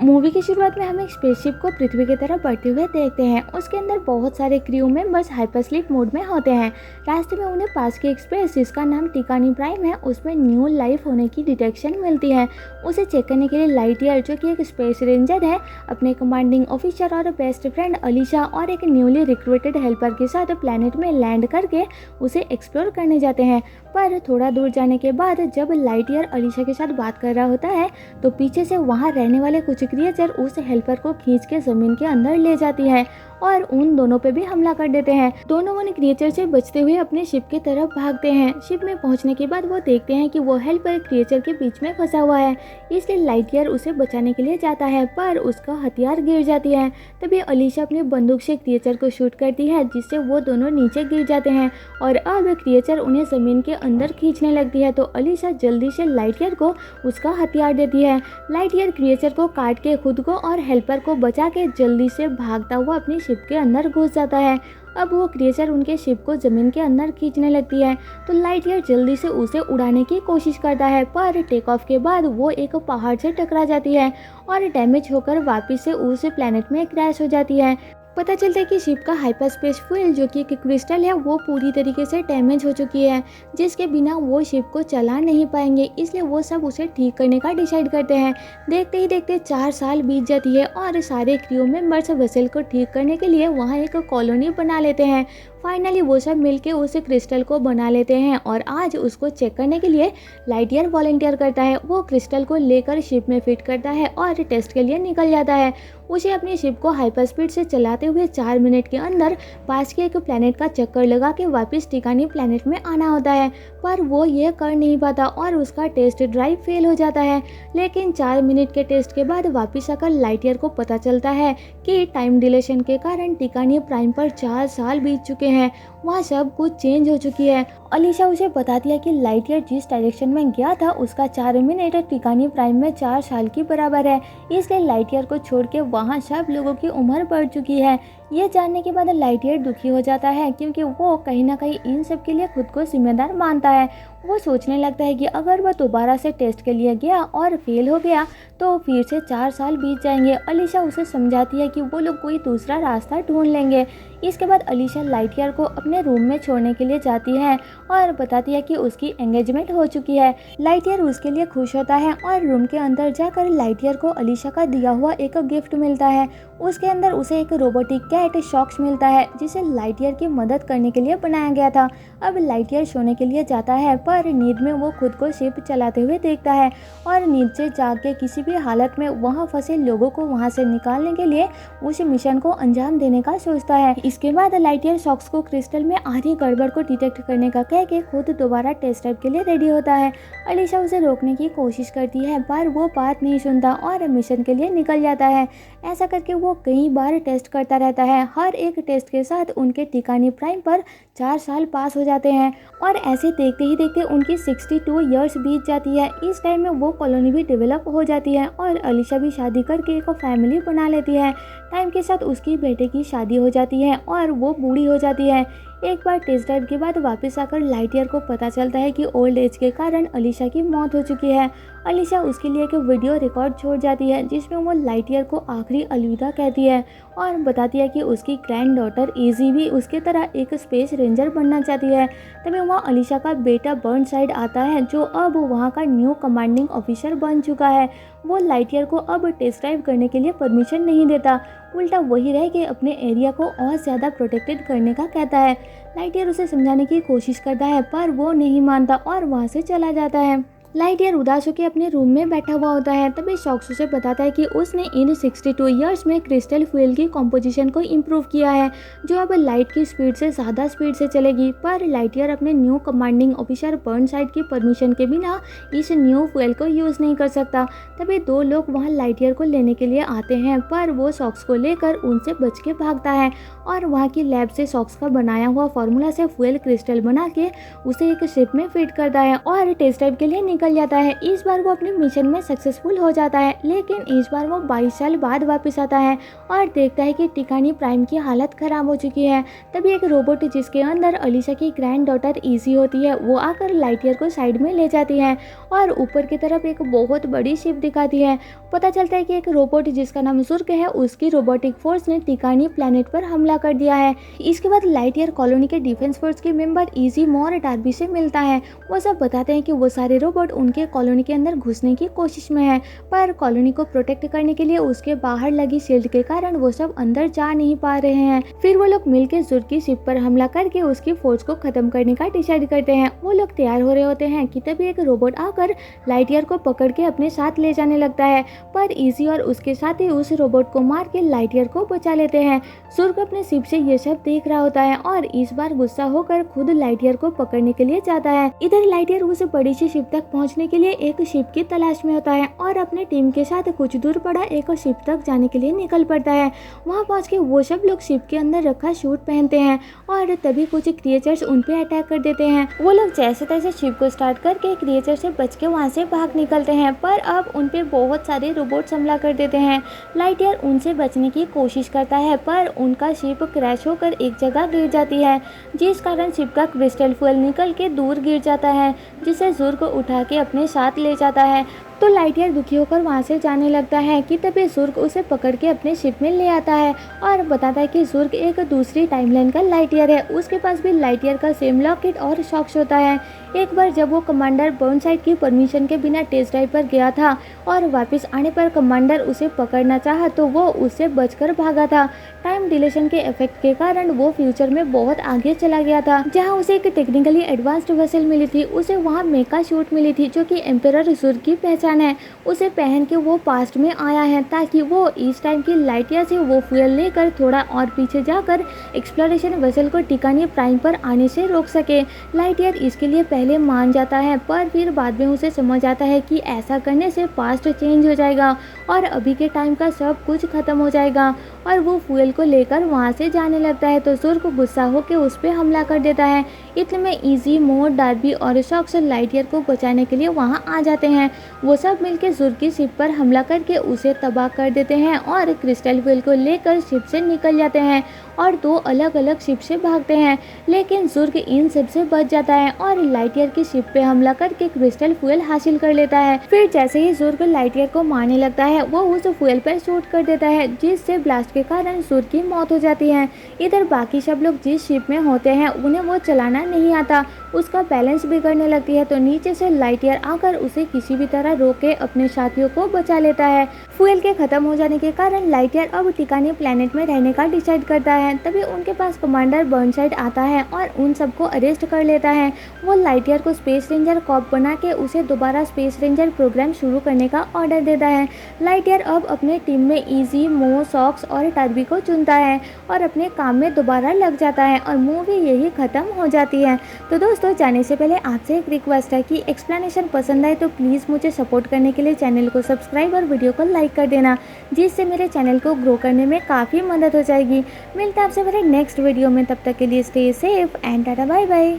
Movie की शुरुआत में हम एक स्पेसशिप को पृथ्वी की तरफ बढ़ते हुए देखते हैं। उसके अंदर बहुत सारे क्रू मेंबर्स हाइपरस्लीप मोड में होते हैं। रास्ते में उन्हें पास की एक स्पेस जिसका नाम टिकानी प्राइम है उसमें न्यू लाइफ होने की डिटेक्शन मिलती है। उसे चेक करने के लिए लाइटईयर जो कि एक स्पेस रेंजर है अपने कमांडिंग ऑफिसर और बेस्ट फ्रेंड अलीशा और एक न्यूली रिक्रूटेड हेल्पर के साथ प्लेनेट में लैंड करके उसे एक्सप्लोर करने जाते हैं। पर थोड़ा दूर जाने के बाद जब लाइटईयर अलीशा के साथ बात कर रहा होता है तो पीछे से वहाँ रहने वाले कुछ क्रिएचर उस हेल्पर को खींच के जमीन के अंदर ले जाती है और उन दोनों पे भी हमला कर देते हैं। दोनों उन क्रिएचर से बचते हुए अपने शिप की तरफ भागते हैं। शिप में पहुंचने के बाद वो देखते हैं कि वो हेल्पर क्रिएचर के बीच में फंसा हुआ है, इसलिए लाइटईयर उसे बचाने के लिए जाता है पर उसका हथियार गिर जाती है। तभी अलीशा अपनी बंदूक से क्रिएचर को शूट करती है जिससे वो दोनों नीचे गिर जाते हैं और अब क्रिएचर उन्हें जमीन के अंदर खींचने लगती है तो अलीशा जल्दी से लाइटईयर को उसका हथियार देती है। लाइटईयर क्रिएचर को काट के खुद को और हेल्पर को बचा के जल्दी से भागता हुआ अपनी शिप के अंदर घुस जाता है। अब वो क्रिएचर उनके शिप को जमीन के अंदर खींचने लगती है तो लाइटईयर जल्दी से उसे उड़ाने की कोशिश करता है पर टेक ऑफ के बाद वो एक पहाड़ से टकरा जाती है और डैमेज होकर वापस से उस प्लेनेट में क्रैश हो जाती है। पता चलता है कि शिप का हाइपर स्पेस फ्यूल जो कि एक क्रिस्टल है वो पूरी तरीके से डैमेज हो चुकी है जिसके बिना वो शिप को चला नहीं पाएंगे, इसलिए वो सब उसे ठीक करने का डिसाइड करते हैं। देखते ही देखते 4 साल बीत जाती है और सारे क्रू मेंबर्स वेसल को ठीक करने के लिए वहाँ एक कॉलोनी बना लेते हैं। फाइनली वो सब मिलके उस क्रिस्टल को बना लेते हैं और आज उसको चेक करने के लिए लाइटईयर वॉलंटियर करता है। वो क्रिस्टल को लेकर शिप में फिट करता है और टेस्ट के लिए निकल जाता है। उसे अपनी शिप को हाइपर स्पीड से चलाते हुए 4 मिनट के अंदर पास के एक प्लेनेट का चक्कर लगा के वापस टिकानी प्लेनेट में आना होता है पर वो ये कर नहीं पाता और उसका टेस्ट ड्राइव फेल हो जाता है। लेकिन 4 मिनट के टेस्ट के बाद वापस आकर लाइटईयर को पता चलता है कि टाइम डिलेशन के कारण टिकानी प्राइम पर 4 साल बीत चुके हैं, वहाँ सब कुछ चेंज हो चुकी है। अलीशा उसे बताती है कि लाइटईयर जिस डायरेक्शन में गया था उसका 4 मिनट टिकानी प्राइम में 4 साल के बराबर है, इसलिए लाइटईयर को छोड़ के वहाँ सब लोगों की उम्र बढ़ चुकी है। ये जानने के बाद लाइटईयर दुखी हो जाता है क्योंकि वो कहीं ना कहीं इन सब के लिए खुद को जिम्मेदार मानता है। वो सोचने लगता है कि अगर वह दोबारा से टेस्ट के लिए गया और फेल हो गया तो फिर से 4 साल बीत जाएंगे। अलीशा उसे समझाती है कि वो लोग कोई दूसरा रास्ता ढूंढ लेंगे। इसके बाद अलीशा लाइटईयर को अपने रूम में छोड़ने के लिए जाती है और बताती है कि उसकी एंगेजमेंट हो चुकी है। लाइटईयर उसके लिए खुश होता है और रूम के अंदर जाकर लाइटईयर को अलीशा का दिया हुआ एक गिफ्ट मिलता है। उसके अंदर उसे एक रोबोटिक कैट शॉक्स मिलता है जिसे लाइटईयर की मदद करने के लिए बनाया गया था। अब लाइटईयर सोने के लिए जाता है पर नींद में वो खुद को शिप चलाते हुए देखता है और नींद से जाग के किसी भी हालत में वहाँ फंसे लोगों को वहाँ से निकालने के लिए उस मिशन को अंजाम देने का सोचता है। इसके बाद लाइटईयर शॉक्स को क्रिस्टल में आधी गड़बड़ को डिटेक्ट करने का कह के खुद दोबारा टेस्ट ड्राइव के लिए रेडी होता है। अलीशा उसे रोकने की कोशिश करती है पर वो बात नहीं सुनता और मिशन के लिए निकल जाता है। ऐसा करके वो कई बार टेस्ट करता रहता है। हर एक टेस्ट के साथ उनके टिकानी प्राइम पर 4 साल पास हो जाते हैं और ऐसे देखते ही देखते उनकी 62 ईयर्स बीत जाती है। इस टाइम में वो कॉलोनी भी डेवलप हो जाती है और अलीशा भी शादी करके एक फैमिली बना लेती है। टाइम के साथ उसकी बेटे की शादी हो जाती है और वो बूढ़ी हो जाती है। एक बार टेस्ट ड्राइव के बाद वापस आकर लाइटईयर को पता चलता है कि ओल्ड एज के कारण अलीशा की मौत हो चुकी है। अलीशा उसके लिए एक वीडियो रिकॉर्ड छोड़ जाती है जिसमें वो लाइटईयर को आखिरी अलविदा कहती है और बताती है कि उसकी ग्रैंड डॉटर इजी भी उसके तरह एक स्पेस रेंजर बनना चाहती है। तभी वहाँ अलीशा का बेटा बर्नसाइड आता है जो अब वहाँ का न्यू कमांडिंग ऑफिसर बन चुका है। वो लाइटईयर को अब टेस्ट ड्राइव करने के लिए परमिशन नहीं देता, उल्टा वही रह के अपने एरिया को और ज़्यादा प्रोटेक्टेड करने का कहता है। लाइटईयर उसे समझाने की कोशिश करता है पर वो नहीं मानता और वहाँ से चला जाता है। लाइटईयर उदास होकर अपने रूम में बैठा हुआ होता है। तभी शॉक्स उसे बताता है कि उसने इन 62 ईयर्स में क्रिस्टल फ्यूल की कॉम्पोजिशन को इम्प्रूव किया है जो अब लाइट की स्पीड से ज़्यादा स्पीड से चलेगी। पर लाइटईयर अपने न्यू कमांडिंग ऑफिसर बर्नसाइड की परमिशन के बिना इस न्यू फ्यूल को यूज़ नहीं कर सकता। तभी 2 लोग वहाँ लाइटईयर को लेने के लिए आते हैं पर वो शॉक्स को लेकर उनसे बच के भागता है और वहाँ की लैब से शॉक्स का बनाया हुआ फार्मूला से फ्यूल क्रिस्टल बना के उसे एक शिप में फिट करता है और टेस्ट ड्राइव के लिए निकल निकल जाता है। इस बार वो अपने मिशन में सक्सेसफुल हो जाता है, लेकिन इस बार वो 22 साल बाद वापस आता है और देखता है कि टिकानी प्राइम की हालत खराब हो चुकी है। तभी एक रोबोट जिसके अंदर अलीशा की ग्रैंड डॉटर इजी होती है, वो आकर लाइटईयर को साइड में ले जाती है और ऊपर की तरफ एक बहुत बड़ी शिप दिखाती है। पता चलता है कि एक रोबोट जिसका नाम जुर्ग है, उसकी रोबोटिक फोर्स ने टिकानी प्लेनेट पर हमला कर दिया है। इसके बाद लाइटईयर कॉलोनी के डिफेंस फोर्स के मेंबर इजी, मो और डार्बी से मिलता है। वो सब बताते हैं कि वो सारे रोबोट उनके कॉलोनी के अंदर घुसने की कोशिश में है, पर कॉलोनी को प्रोटेक्ट करने के लिए उसके बाहर लगी शील्ड के कारण वो सब अंदर जा नहीं पा रहे हैं। फिर वो लोग मिलकर जुर्ग की शिप पर हमला करके उसकी फोर्स को खत्म करने का डिसाइड करते हैं। वो लोग तैयार हो रहे होते हैं कि तभी एक रोबोट आकर लाइटईयर को पकड़ के अपने साथ ले जाने लगता है, पर इजी और उसके साथी उस रोबोट को मार के लाइटईयर को बचा लेते हैं। जुर्ग अपने शिप से ये सब देख रहा होता है और इस बार गुस्सा होकर खुद लाइटईयर को पकड़ने के लिए जाता है। इधर लाइटईयर उस बड़ी सी शिप तक पहुंचने के लिए एक शिप की तलाश में होता है और अपने टीम के साथ कुछ दूर पड़ा एक शिप तक जाने के लिए निकल पड़ता है। वहां पहुंच के वो सब लोग शिप के अंदर रखा सूट पहनते हैं और तभी कुछ क्रिएचर्स उन पे अटैक कर देते हैं। वो लोग जैसे तैसे शिप को स्टार्ट करके क्रिएचर से बच के वहां से भाग निकलते हैं, पर अब उन पे बहुत सारे रोबोट्स हमला कर देते हैं। लाइटईयर उनसे बचने की कोशिश करता है, पर उनका शिप क्रैश होकर एक जगह गिर जाती है, जिस कारण शिप का क्रिस्टल फ्यूल निकल के दूर गिर जाता है, जिसे जुर्ग उठा के अपने साथ ले जाता है। तो लाइटईयर दुखी होकर वहाँ से जाने लगता है कि तभी जुर्ग उसे पकड़ के अपने शिप में ले आता है और बताता है कि जुर्ग एक दूसरी टाइमलाइन का लाइटईयर है, उसके पास भी लाइटईयर का सेम लॉकेट और शॉक्स होता है। एक बार जब वो कमांडर बर्नसाइड की परमिशन के बिना टेस्ट ड्राइव पर गया था और वापस आने पर कमांडर उसे पकड़ना चाहा तो वो उससे बचकर भागा था। टाइम डिलेशन के इफेक्ट के कारण वो फ्यूचर में बहुत आगे चला गया था, जहाँ उसे एक टेक्निकली एडवांस्ड वेसल मिली थी। उसे वहाँ मेका शूट मिली थी जो कि एम्परर जुर्ग की पहचान है। उसे पहन के वो पास्ट में आया है ताकि वो इस टाइम की लाइटईयर से वो फ्यूल लेकर थोड़ा और पीछे जाकर एक्सप्लोरेशन वेसल को टिकानी प्राइम पर आने से रोक सके। लाइटईयर इसके लिए पहले मान जाता है, पर फिर बाद में उसे समझ आता है कि ऐसा करने से पास्ट चेंज हो जाएगा और अभी के टाइम का सब कुछ खत्म हो जाएगा और वो फ्यूल को लेकर वहाँ से जाने लगता है। तो जुर्ग गुस्सा होकर उस पर हमला कर देता है। इतने में इजी, मो, डार्बी और शॉक्स लाइटईयर को बचाने के लिए वहाँ आ जाते हैं। वो सब मिलकर जुर्ग की शिप पर हमला करके उसे तबाह कर देते हैं और क्रिस्टल फ्यूल को लेकर शिप से निकल जाते हैं और दो अलग अलग शिप से भागते हैं, लेकिन जुर्ग इन सब से बच जाता है और लाइटईयर की शिप पे हमला करके क्रिस्टल फ्यूल हासिल कर लेता है। फिर जैसे ही जुर्ग लाइटईयर को मारने लगता है, वो उस फ्यूल पर शूट कर देता है, जिससे ब्लास्ट के कारण जुर्ग की मौत हो जाती है। इधर बाकी सब लोग जिस शिप में होते हैं उन्हें वो चलाना नहीं आता, उसका बैलेंस बिगड़ने लगती है। तो नीचे से लाइटईयर आकर उसे किसी भी तरह रोक के अपने साथियों को बचा लेता है। फ्यूल के खत्म हो जाने के कारण लाइटईयर अब टिकानी प्लेनेट में रहने का डिसाइड करता है। तभी उनके पास कमांडर बर्नसाइड आता है और उन सबको अरेस्ट कर लेता है। वो लाइटईयर को स्पेस रेंजर कॉप बना के उसे दोबारा स्पेस रेंजर प्रोग्राम शुरू करने का ऑर्डर देता है। लाइटईयर अब अपने टीम में इजी, मो, सॉक्स और डार्बी को चुनता है और अपने काम में दोबारा लग जाता है और मूवी यही खत्म हो जाती है। तो दोस्तों, जाने से पहले आपसे एक रिक्वेस्ट है कि एक्सप्लेनेशन पसंद आए तो प्लीज़ मुझे सपोर्ट करने के लिए चैनल को सब्सक्राइब और वीडियो को लाइक कर देना, जिससे मेरे चैनल को ग्रो करने में काफ़ी मदद हो जाएगी। मिलता है आपसे मेरे नेक्स्ट वीडियो में, तब तक के लिए stay safe and tata bye bye.